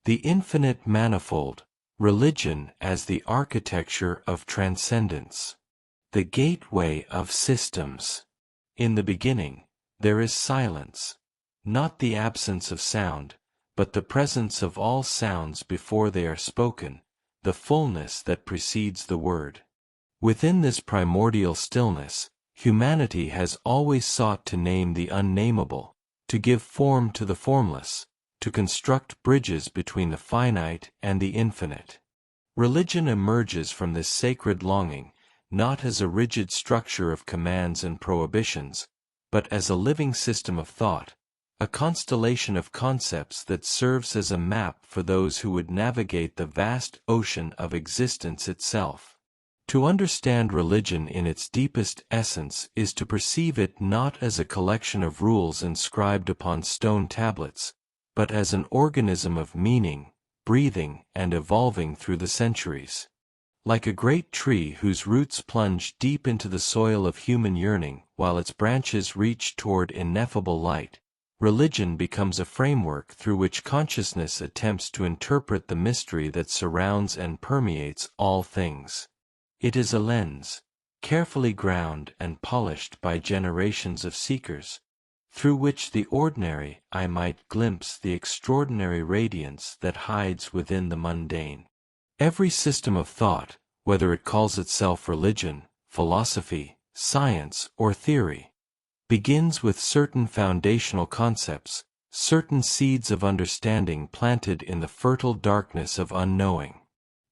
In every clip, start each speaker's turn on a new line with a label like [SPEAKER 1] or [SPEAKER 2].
[SPEAKER 1] The infinite manifold, religion as the architecture of transcendence. The gateway of systems. In the beginning, there is silence, not the absence of sound, but the presence of all sounds before they are spoken, the fullness that precedes the word. Within this primordial stillness, humanity has always sought to name the unnameable, to give form to the formless, to construct bridges between the finite and the infinite. Religion emerges from this sacred longing, not as a rigid structure of commands and prohibitions, but as a living system of thought, a constellation of concepts that serves as a map for those who would navigate the vast ocean of existence itself. To understand religion in its deepest essence is to perceive it not as a collection of rules inscribed upon stone tablets, but as an organism of meaning, breathing and evolving through the centuries. Like a great tree whose roots plunge deep into the soil of human yearning while its branches reach toward ineffable light, religion becomes a framework through which consciousness attempts to interpret the mystery that surrounds and permeates all things. It is a lens, carefully ground and polished by generations of seekers, through which the ordinary eye might glimpse the extraordinary radiance that hides within the mundane. Every system of thought, whether it calls itself religion, philosophy, science, or theory, begins with certain foundational concepts, certain seeds of understanding planted in the fertile darkness of unknowing.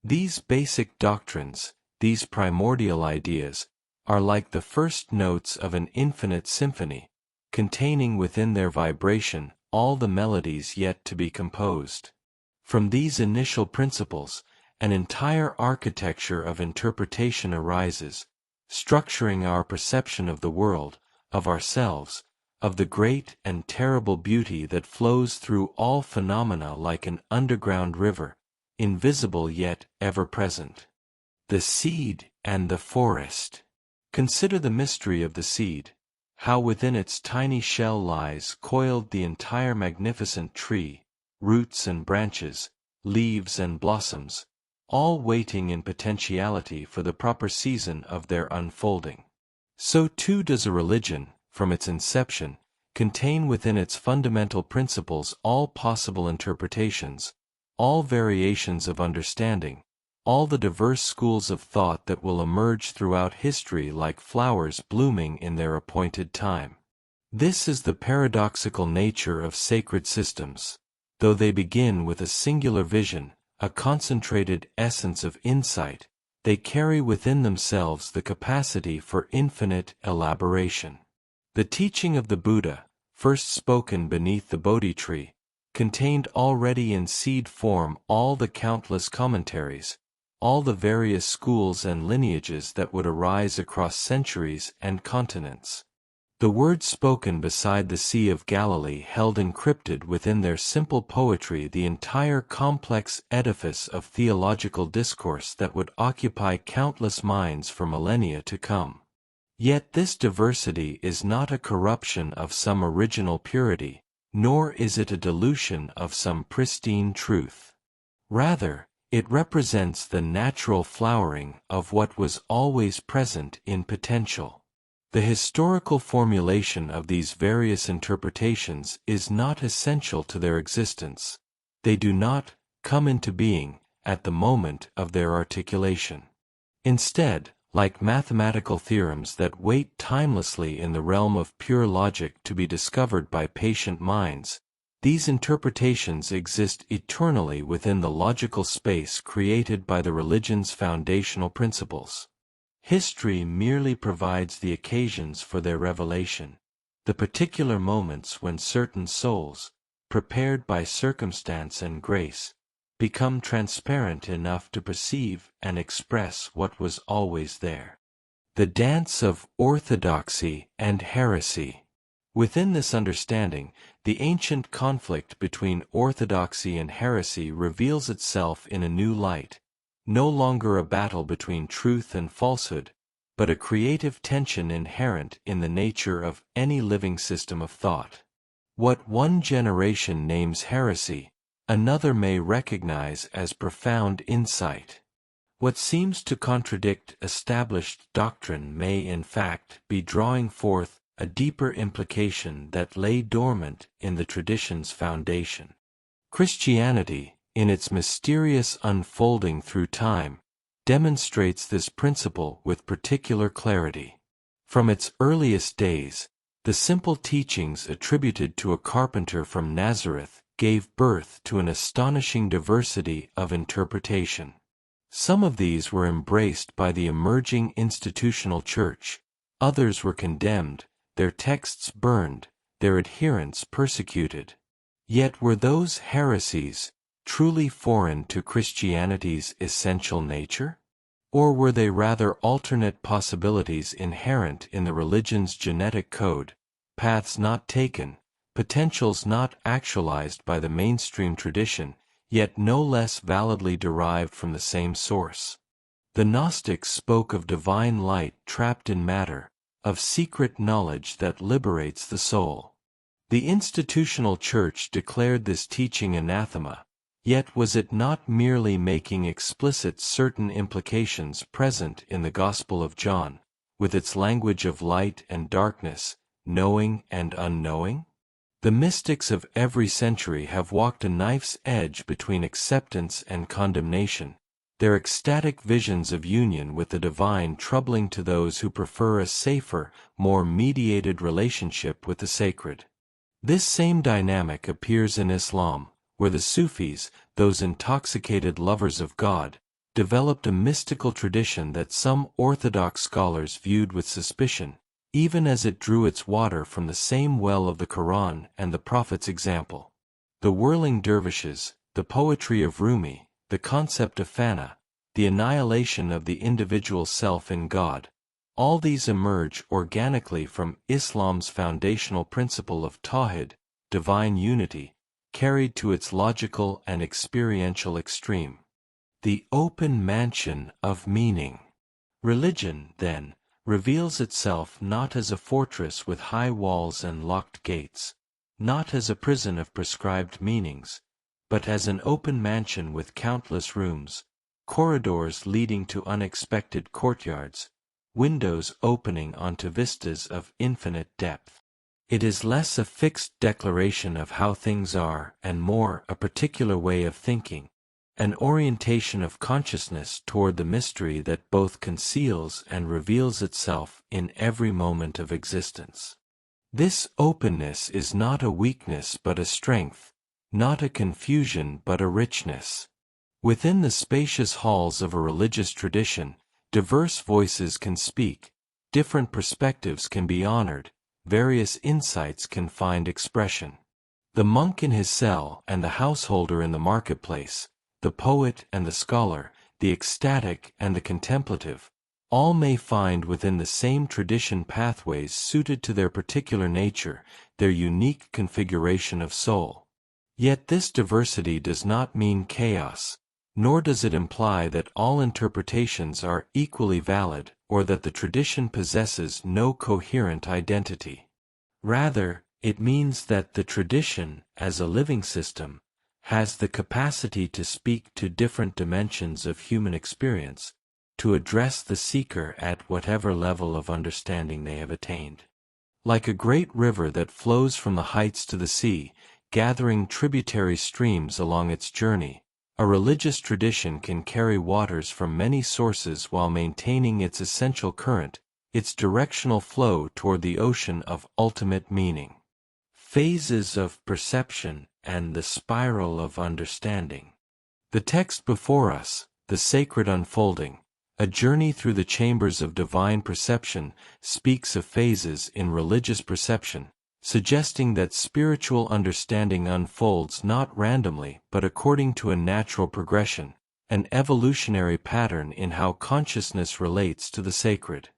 [SPEAKER 1] These basic doctrines, these primordial ideas, are like the first notes of an infinite symphony, containing within their vibration all the melodies yet to be composed. From these initial principles, an entire architecture of interpretation arises, structuring our perception of the world, of ourselves, of the great and terrible beauty that flows through all phenomena like an underground river, invisible yet ever present. The seed and the forest. Consider the mystery of the seed, how within its tiny shell lies coiled the entire magnificent tree, roots and branches, leaves and blossoms, all waiting in potentiality for the proper season of their unfolding. So too does a religion, from its inception, contain within its fundamental principles all possible interpretations, all variations of understanding, all the diverse schools of thought that will emerge throughout history like flowers blooming in their appointed time. This is the paradoxical nature of sacred systems. Though they begin with a singular vision, a concentrated essence of insight, they carry within themselves the capacity for infinite elaboration. The teaching of the Buddha, first spoken beneath the Bodhi tree, contained already in seed form all the countless commentaries, all the various schools and lineages that would arise across centuries and continents. The words spoken beside the Sea of Galilee held encrypted within their simple poetry the entire complex edifice of theological discourse that would occupy countless minds for millennia to come. Yet this diversity is not a corruption of some original purity, nor is it a dilution of some pristine truth. Rather, it represents the natural flowering of what was always present in potential. The historical formulation of these various interpretations is not essential to their existence. They do not come into being at the moment of their articulation. Instead, like mathematical theorems that wait timelessly in the realm of pure logic to be discovered by patient minds, these interpretations exist eternally within the logical space created by the religion's foundational principles. History merely provides the occasions for their revelation, the particular moments when certain souls, prepared by circumstance and grace, become transparent enough to perceive and express what was always there. The dance of orthodoxy and heresy. Within this understanding, the ancient conflict between orthodoxy and heresy reveals itself in a new light, no longer a battle between truth and falsehood, but a creative tension inherent in the nature of any living system of thought. What one generation names heresy, another may recognize as profound insight. What seems to contradict established doctrine may in fact be drawing forth a deeper implication that lay dormant in the tradition's foundation. Christianity, in its mysterious unfolding through time, demonstrates this principle with particular clarity. From its earliest days, the simple teachings attributed to a carpenter from Nazareth gave birth to an astonishing diversity of interpretation. Some of these were embraced by the emerging institutional church, others were condemned, their texts burned, their adherents persecuted. Yet were those heresies truly foreign to Christianity's essential nature? Or were they rather alternate possibilities inherent in the religion's genetic code, paths not taken, potentials not actualized by the mainstream tradition, yet no less validly derived from the same source? The Gnostics spoke of divine light trapped in matter, of secret knowledge that liberates the soul. The institutional church declared this teaching anathema, yet was it not merely making explicit certain implications present in the Gospel of John, with its language of light and darkness, knowing and unknowing? The mystics of every century have walked a knife's edge between acceptance and condemnation, their ecstatic visions of union with the divine troubling to those who prefer a safer, more mediated relationship with the sacred. This same dynamic appears in Islam, where the Sufis, those intoxicated lovers of God, developed a mystical tradition that some Orthodox scholars viewed with suspicion, even as it drew its water from the same well of the Quran and the Prophet's example. The whirling dervishes, the poetry of Rumi, the concept of fana, the annihilation of the individual self in God, all these emerge organically from Islam's foundational principle of tawhid, divine unity, carried to its logical and experiential extreme. The open mansion of meaning. Religion, then, reveals itself not as a fortress with high walls and locked gates, not as a prison of prescribed meanings, but as an open mansion with countless rooms, corridors leading to unexpected courtyards, windows opening onto vistas of infinite depth. It is less a fixed declaration of how things are and more a particular way of thinking, an orientation of consciousness toward the mystery that both conceals and reveals itself in every moment of existence. This openness is not a weakness but a strength, not a confusion but a richness. Within the spacious halls of a religious tradition, diverse voices can speak, different perspectives can be honored, various insights can find expression. The monk in his cell and the householder in the marketplace, the poet and the scholar, the ecstatic and the contemplative, all may find within the same tradition pathways suited to their particular nature, their unique configuration of soul. Yet this diversity does not mean chaos, nor does it imply that all interpretations are equally valid or that the tradition possesses no coherent identity. Rather, it means that the tradition, as a living system, has the capacity to speak to different dimensions of human experience, to address the seeker at whatever level of understanding they have attained. Like a great river that flows from the heights to the sea, gathering tributary streams along its journey, a religious tradition can carry waters from many sources while maintaining its essential current, its directional flow toward the ocean of ultimate meaning. Phases of perception and the spiral of understanding. The text before us, the sacred unfolding, a journey through the chambers of divine perception, speaks of phases in religious perception, suggesting that spiritual understanding unfolds not randomly but according to a natural progression, an evolutionary pattern in how consciousness relates to the sacred.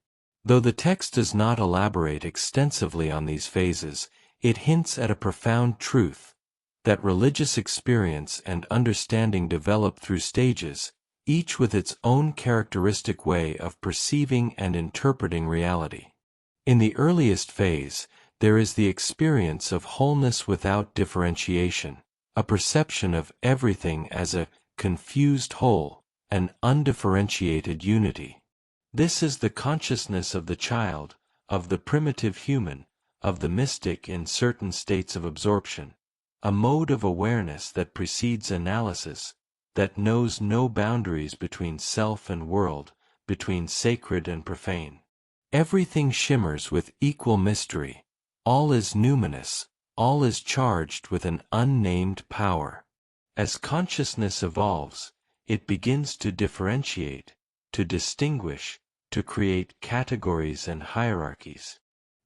[SPEAKER 1] Though the text does not elaborate extensively on these phases, it hints at a profound truth, that religious experience and understanding develop through stages, each with its own characteristic way of perceiving and interpreting reality. In the earliest phase, there is the experience of wholeness without differentiation, a perception of everything as a confused whole, an undifferentiated unity. This is the consciousness of the child, of the primitive human, of the mystic in certain states of absorption, a mode of awareness that precedes analysis, that knows no boundaries between self and world, between sacred and profane. Everything shimmers with equal mystery, all is numinous, all is charged with an unnamed power. As consciousness evolves, it begins to differentiate, to distinguish, to create categories and hierarchies.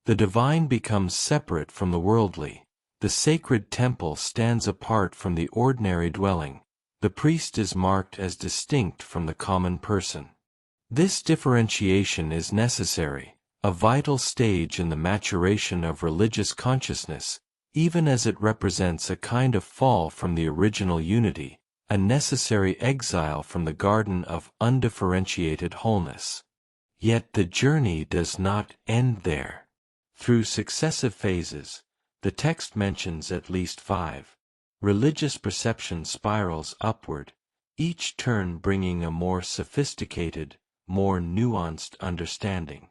[SPEAKER 1] The divine becomes separate from the worldly, the sacred temple stands apart from the ordinary dwelling, the priest is marked as distinct from the common person. This differentiation is necessary, a vital stage in the maturation of religious consciousness, even as it represents a kind of fall from the original unity, a necessary exile from the garden of undifferentiated wholeness. Yet the journey does not end there. Through successive phases, the text mentions at least 5. Religious perception spirals upward, each turn bringing a more sophisticated, more nuanced understanding.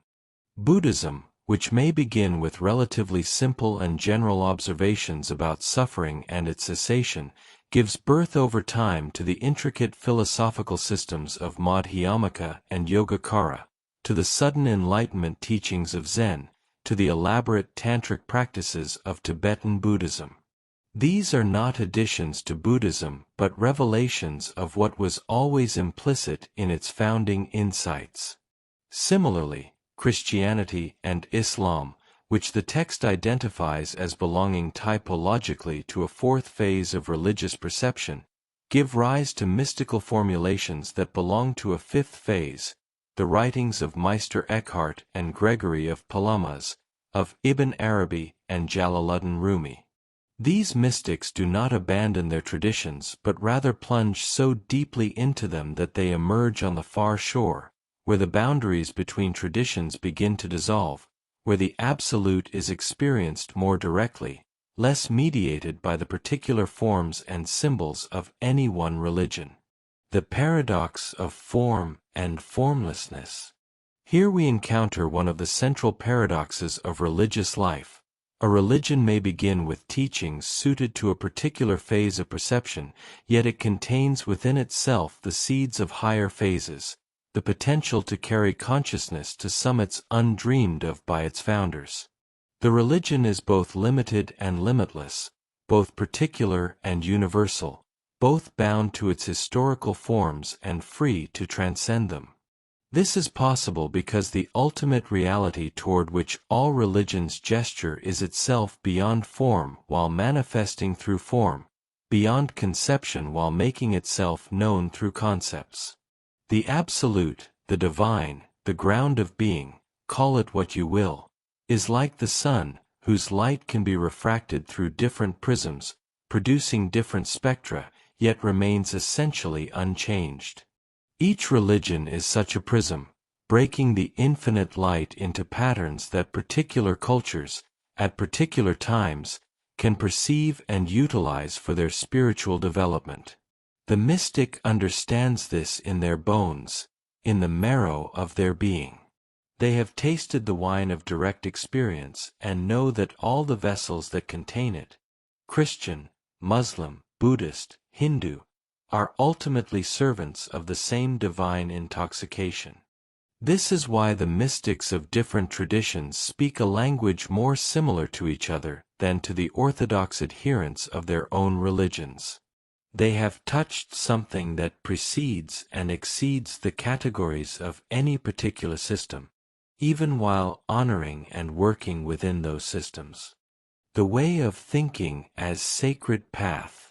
[SPEAKER 1] Buddhism, which may begin with relatively simple and general observations about suffering and its cessation, gives birth over time to the intricate philosophical systems of Madhyamaka and Yogacara, to the sudden enlightenment teachings of Zen, to the elaborate tantric practices of Tibetan Buddhism. These are not additions to Buddhism but revelations of what was always implicit in its founding insights. Similarly, Christianity and Islam, which the text identifies as belonging typologically to a 4th phase of religious perception, give rise to mystical formulations that belong to a 5th phase, the writings of Meister Eckhart and Gregory of Palamas, of Ibn Arabi and Jalaluddin Rumi. These mystics do not abandon their traditions but rather plunge so deeply into them that they emerge on the far shore, where the boundaries between traditions begin to dissolve, where the absolute is experienced more directly, less mediated by the particular forms and symbols of any one religion. The paradox of form and formlessness. Here we encounter one of the central paradoxes of religious life. A religion may begin with teachings suited to a particular phase of perception, yet it contains within itself the seeds of higher phases, the potential to carry consciousness to summits undreamed of by its founders. The religion is both limited and limitless, both particular and universal, both bound to its historical forms and free to transcend them. This is possible because the ultimate reality toward which all religions gesture is itself beyond form while manifesting through form, beyond conception while making itself known through concepts. The absolute, the divine, the ground of being, call it what you will, is like the sun, whose light can be refracted through different prisms, producing different spectra, yet remains essentially unchanged. Each religion is such a prism, breaking the infinite light into patterns that particular cultures, at particular times, can perceive and utilize for their spiritual development. The mystic understands this in their bones, in the marrow of their being. They have tasted the wine of direct experience and know that all the vessels that contain it, Christian, Muslim, Buddhist, Hindu, are ultimately servants of the same divine intoxication. This is why the mystics of different traditions speak a language more similar to each other than to the orthodox adherents of their own religions. They have touched something that precedes and exceeds the categories of any particular system, even while honoring and working within those systems. The way of thinking as sacred path.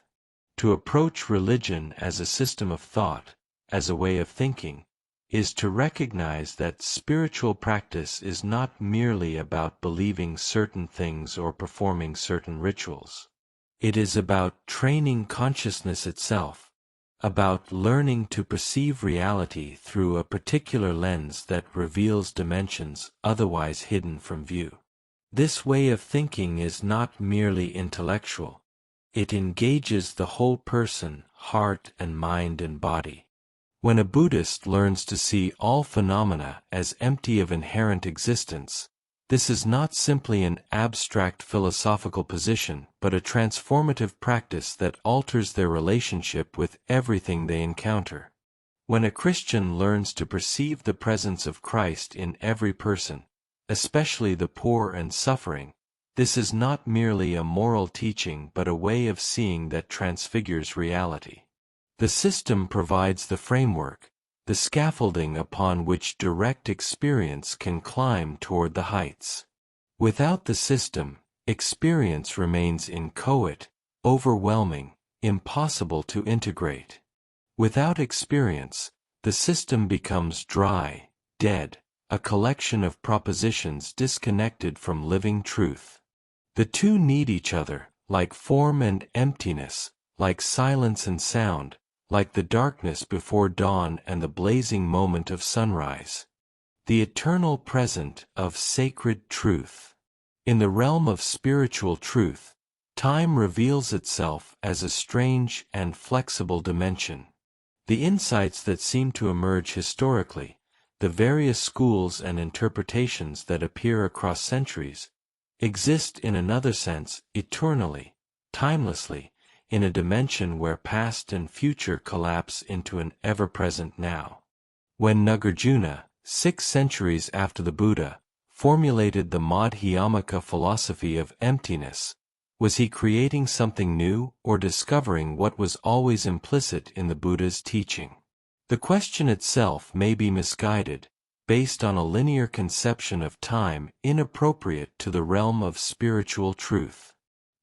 [SPEAKER 1] To approach religion as a system of thought, as a way of thinking, is to recognize that spiritual practice is not merely about believing certain things or performing certain rituals. It is about training consciousness itself, about learning to perceive reality through a particular lens that reveals dimensions otherwise hidden from view. This way of thinking is not merely intellectual. It engages the whole person, heart and mind and body. When a Buddhist learns to see all phenomena as empty of inherent existence, this is not simply an abstract philosophical position but a transformative practice that alters their relationship with everything they encounter. When a Christian learns to perceive the presence of Christ in every person, especially the poor and suffering, this is not merely a moral teaching but a way of seeing that transfigures reality. The system provides the framework, the scaffolding upon which direct experience can climb toward the heights. Without the system, experience remains inchoate, overwhelming, impossible to integrate. Without experience, the system becomes dry, dead, a collection of propositions disconnected from living truth. The two need each other, like form and emptiness, like silence and sound, like the darkness before dawn and the blazing moment of sunrise. The eternal present of sacred truth. In the realm of spiritual truth, time reveals itself as a strange and flexible dimension. The insights that seem to emerge historically, the various schools and interpretations that appear across centuries, exist in another sense, eternally, timelessly, in a dimension where past and future collapse into an ever-present now. When Nagarjuna, 6 centuries after the Buddha, formulated the Madhyamaka philosophy of emptiness, was he creating something new or discovering what was always implicit in the Buddha's teaching? The question itself may be misguided, based on a linear conception of time inappropriate to the realm of spiritual truth.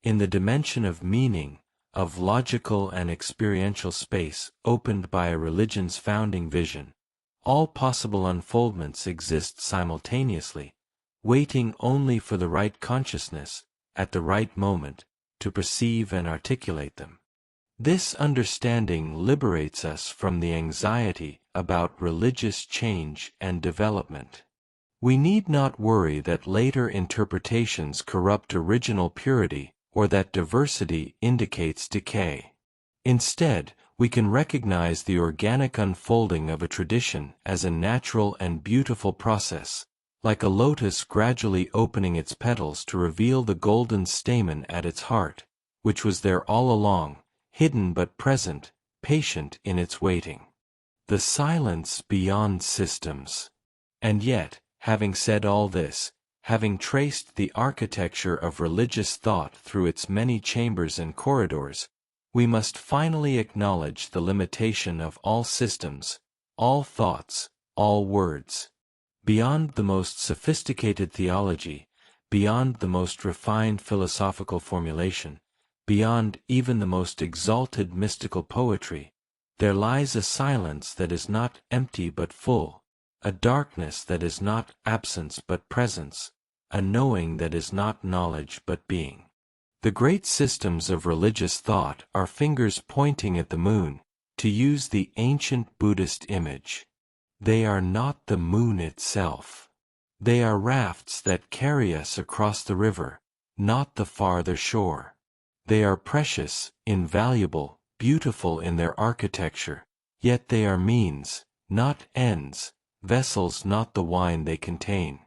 [SPEAKER 1] In the dimension of meaning, of logical and experiential space opened by a religion's founding vision, all possible unfoldments exist simultaneously, waiting only for the right consciousness, at the right moment, to perceive and articulate them. This understanding liberates us from the anxiety about religious change and development. We need not worry that later interpretations corrupt original purity or that diversity indicates decay. Instead, we can recognize the organic unfolding of a tradition as a natural and beautiful process, like a lotus gradually opening its petals to reveal the golden stamen at its heart, which was there all along, hidden but present, patient in its waiting. The silence beyond systems. And yet, having said all this, having traced the architecture of religious thought through its many chambers and corridors, we must finally acknowledge the limitation of all systems, all thoughts, all words. Beyond the most sophisticated theology, beyond the most refined philosophical formulation, beyond even the most exalted mystical poetry, there lies a silence that is not empty but full, a darkness that is not absence but presence, a knowing that is not knowledge but being. The great systems of religious thought are fingers pointing at the moon, to use the ancient Buddhist image. They are not the moon itself. They are rafts that carry us across the river, not the farther shore. They are precious, invaluable, beautiful in their architecture, yet they are means, not ends, vessels not the wine they contain.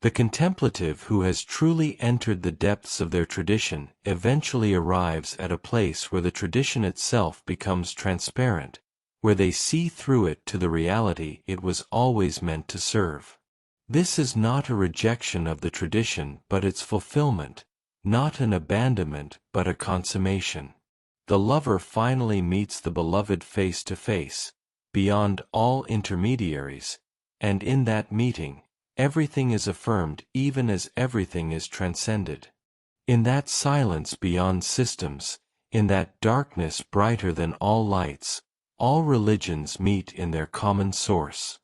[SPEAKER 1] The contemplative who has truly entered the depths of their tradition eventually arrives at a place where the tradition itself becomes transparent, where they see through it to the reality it was always meant to serve. This is not a rejection of the tradition but its fulfillment, not an abandonment but a consummation. The lover finally meets the beloved face to face, beyond all intermediaries, and in that meeting, everything is affirmed even as everything is transcended. In that silence beyond systems, in that darkness brighter than all lights, all religions meet in their common source.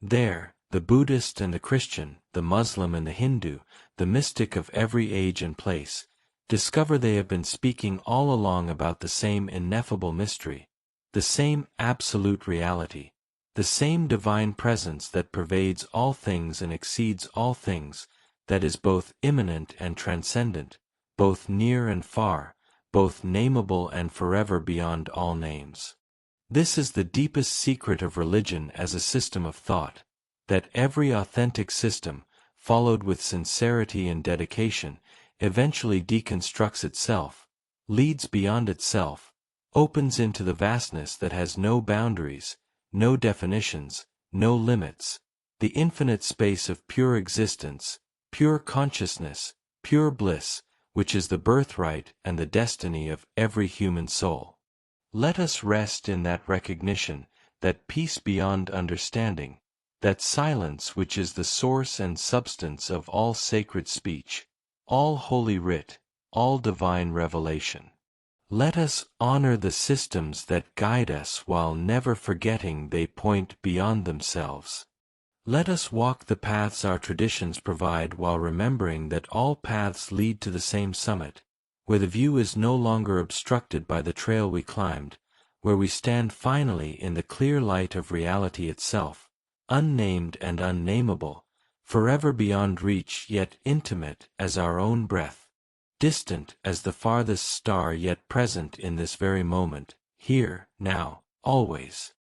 [SPEAKER 1] There, the Buddhist and the Christian, the Muslim and the Hindu, the mystic of every age and place, discover they have been speaking all along about the same ineffable mystery, the same absolute reality, the same divine presence that pervades all things and exceeds all things, that is both immanent and transcendent, both near and far, both nameable and forever beyond all names. This is the deepest secret of religion as a system of thought, that every authentic system, followed with sincerity and dedication, eventually deconstructs itself, leads beyond itself, opens into the vastness that has no boundaries, no definitions, no limits, the infinite space of pure existence, pure consciousness, pure bliss, which is the birthright and the destiny of every human soul. Let us rest in that recognition, that peace beyond understanding, that silence which is the source and substance of all sacred speech, all holy writ, all divine revelation. Let us honor the systems that guide us while never forgetting they point beyond themselves. Let us walk the paths our traditions provide while remembering that all paths lead to the same summit, where the view is no longer obstructed by the trail we climbed, where we stand finally in the clear light of reality itself, unnamed and unnameable, forever beyond reach yet intimate as our own breath, distant as the farthest star yet present in this very moment, here, now, always.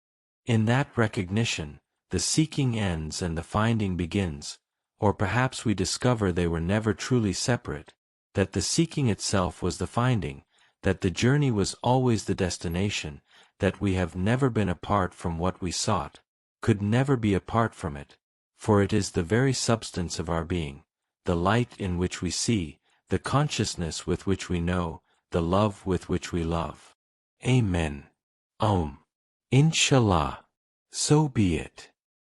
[SPEAKER 1] In that recognition, the seeking ends and the finding begins, or perhaps we discover they were never truly separate, that the seeking itself was the finding, that the journey was always the destination, that we have never been apart from what we sought, could never be apart from it, for it is the very substance of our being, the light in which we see, the consciousness with which we know, the love with which we love. Amen. Inshallah. So be it.